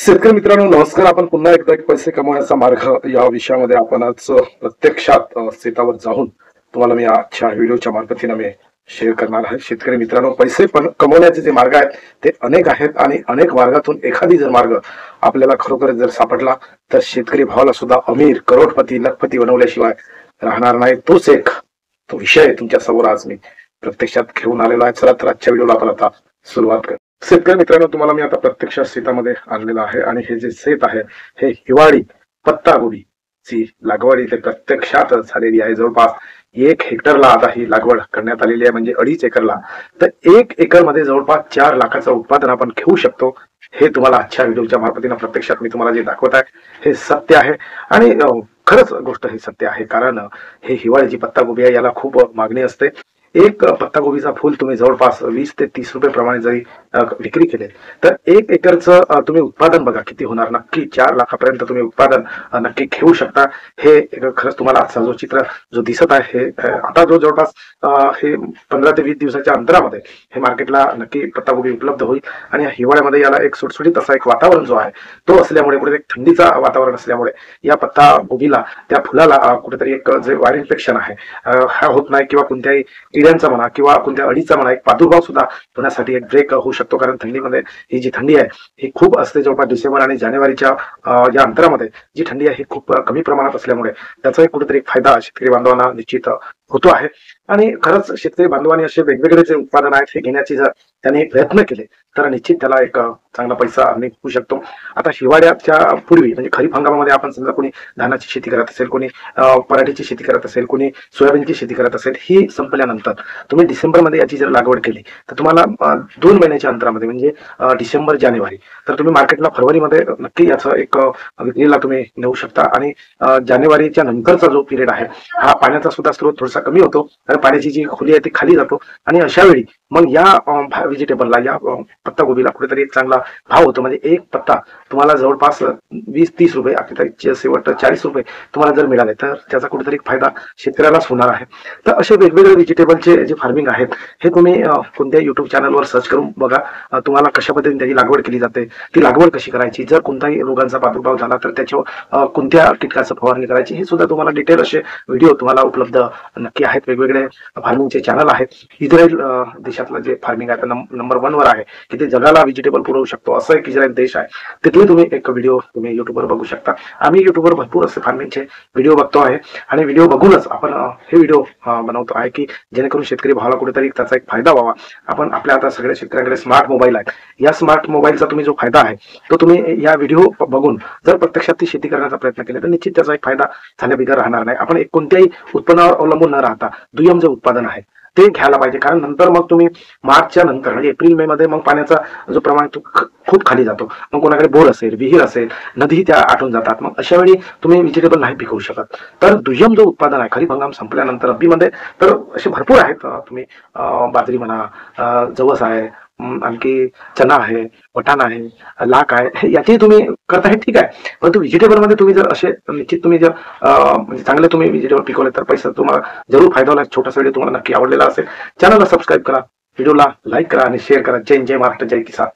शेतकरी मित्रांनो नमस्कार. आपण पुन्हा एकदा एक पैसे कमवण्याचा मार्ग या विषयामध्ये आपण आज प्रत्यक्षात शेतावर जाऊन तुम्हाला मी आजच्या व्हिडिओच्या मार्फतीने मी शेअर करणार आहे. शेतकरी मित्रांनो, पैसे पण कमवण्याचे जे मार्ग आहेत ते अनेक आहेत आणि अनेक मार्गातून एखादी जर मार्ग आपल्याला खरोखर जर सापडला तर शेतकरी भावाला सुद्धा अमीर, करोडपती, लखपती बनवल्याशिवाय राहणार नाही. तोच एक तो विषय तुमच्या समोर आज मी प्रत्यक्षात घेऊन आलेला आहे. चला तर आजच्या व्हिडिओला आपण आता सुरुवात करू. शेतकरी मित्रांनो, तुम्हाला मी आता प्रत्यक्ष शेतामध्ये आणलेलं आहे आणि हे जे शेत आहे हे हिवाळी पत्तागोबीची लागवड इथे प्रत्यक्षात झालेली आहे. जवळपास 1 हेक्टरला आता ही लागवड करण्यात आलेली आहे, म्हणजे 2.5 एकरला. तर 1 एकर मध्ये जवळपास 4 लाखाचं उत्पादन आपण घेऊ शकतो. हे तुम्हाला आजच्या व्हिडिओच्या मार्फतीने प्रत्यक्षात मी तुम्हाला जे दाखवत आहे हे सत्य आहे आणि खरंच गोष्ट हे सत्य आहे. कारण हे हिवाळीची पत्तागोबी आहे, याला खूप मागणी असते. एक पत्तागोबीचा फूल तुम्ही जवळपास 20 ते 30 रुपये प्रमाणे जरी विक्री केले तर 1 एकरचं तुम्ही उत्पादन बघा किती होणार. नक्की 4 लाखापर्यंत तुम्ही उत्पादन नक्की घेऊ शकता. हे खरंच तुम्हाला आजचा जो चित्र जो दिसत आहे हे आता जो जवळपास हे 15 ते 20 दिवसाच्या अंतरामध्ये हे मार्केटला नक्की पत्तागोबी उपलब्ध होईल. आणि हिवाळ्यामध्ये याला एक सुटसुटीत असा एक वातावरण जो आहे तो असल्यामुळे, कुठे एक थंडीचा वातावरण असल्यामुळे या पत्तागोबीला, त्या फुलाला कुठेतरी एक जे वायर इन्फेक्शन आहे हा होत नाही, किंवा कोणत्याही किड्यांचा म्हणा किंवा कोणत्या अळीचा म्हणा एक प्रादुर्भाव सुद्धा होण्यासाठी एक ब्रेक होऊ शकतो. कारण थंडीमध्ये ही जी थंडी आहे ही खूप असते. जवळपास डिसेंबर आणि जानेवारीच्या या अंतरामध्ये जी थंडी आहे ही खूप कमी प्रमाणात असल्यामुळे त्याचा एक कुठेतरी फायदा शेतकरी बांधवांना निश्चित होतो आहे. आणि खरंच शेतकरी बांधवांनी असे वेगवेगळे जे उत्पादन आहेत हे घेण्याचे जर त्यांनी प्रयत्न केले तर निश्चित त्याला एक चांगला पैसा होऊ शकतो. आता हिवाळ्याच्या पूर्वी म्हणजे खरीप हंगामामध्ये आपण समजा कोणी धानाची शेती करत असेल, कोणी पराठीची शेती करत असेल, कोणी सोयाबीनची शेती करत असेल, ही संपल्यानंतर तुम्ही डिसेंबरमध्ये याची जर लागवड केली तर तुम्हाला 2 महिन्याच्या अंतरामध्ये म्हणजे डिसेंबर जानेवारी तर तुम्ही मार्केटला फरवरीमध्ये नक्की याचं एक विक्रीला तुम्ही नेऊ शकता. आणि जानेवारीच्या नंतरचा जो पिरियड आहे हा पाण्याचा सुद्धा स्रोत थोडासा कमी होतो, कारण पाण्याची जी खोली आहे ती खाली जातो. आणि अशा वेळी मग या व्हेजिटेबलला, या पत्तागोबीला कुठेतरी एक चांगला भाव होतो. म्हणजे एक पत्ता तुम्हाला जवळपास 20-30 रुपये, अखेर शेवट 40 रुपये तुम्हाला जर मिळाले तर त्याचा कुठेतरी फायदा शेतकऱ्यालाच होणार आहे. तर असे वेगवेगळे व्हेजिटेबलचे जे फार्मिंग आहेत हे तुम्ही कोणत्या युट्यूब चॅनलवर सर्च करून बघा. तुम्हाला कशा पद्धतीने त्याची लागवड केली जाते, ती लागवड कशी करायची, जर कोणताही रोगांचा प्रादुर्भाव झाला तर त्याच्यावर कोणत्या कीटकाचं फवारणी करायची, हे सुद्धा तुम्हाला डिटेल असे व्हिडिओ तुम्हाला उपलब्ध नक्की आहेत. वेगवेगळे फार्मिंगचे चॅनल आहेत. इस्रायल देशातलं जे फार्मिंग आहे नंबर 1 वर आहे, की ते जगाला व्हेजिटेबल पुरवू शकतो असं एक इस्रायल देश आहे. तिथले तुम्ही एक व्हिडिओ तुम्ही युट्यूबवर बघू शकता. आम्ही युट्यूबवर भरपूर असे फार्मिंगचे व्हिडिओ बघतो आहे आणि व्हिडिओ बघूनच आपण हे व्हिडिओ बनवतो आहे, की जेणेकरून शेतकरी भावाला कुठेतरी त्याचा एक फायदा व्हावा. आपण आपल्या आता सगळ्या शेतकऱ्यांकडे स्मार्ट मोबाईल आहेत. या स्मार्ट मोबाईलचा तुम्ही जो फायदा आहे तो तुम्ही या व्हिडिओ बघून जर प्रत्यक्षात ती शेती करण्याचा प्रयत्न केला तर निश्चित त्याचा एक फायदा झाल्याबिगर राहणार नाही. आपण एक कोणत्याही उत्पन्नावर अवलंबून न राहता दुय्यम जे उत्पादन आहे ते घ्यायला पाहिजे. कारण नंतर मग तुम्ही मार्चच्या नंतर म्हणजे एप्रिल मे मध्ये मग पाण्याचा जो प्रमाण तो खूप खाली जातो. मग कोणाकडे बोर असेल, विहीर असेल, नदी त्या आटून जातात. मग अशा वेळी तुम्ही व्हेजिटेबल नाही पिकवू शकत. तर दुय्यम जो उत्पादन आहे खरीप हंगाम संपल्यानंतर रब्बीमध्ये तर असे भरपूर आहेत. तुम्ही बाजरी म्हणा, जवस आहे, आणखी चना आहे, वटाणा आहे, लाख आहे, याची तुम्ही करताय ठीक आहे. परंतु व्हेजिटेबल मध्ये तुम्ही जर असे निश्चित तुम्ही जर म्हणजे चांगले तुम्ही व्हेजिटेबल पिकवले तर पैसा तुम्हाला जरूर फायदा होईल. छोटासा व्हिडिओ तुम्हाला नक्की आवडलेला असेल. चॅनलला सबस्क्राईब करा, व्हिडिओला लाईक करा आणि शेअर करा. जय जय महाराष्ट्र, जय किसान.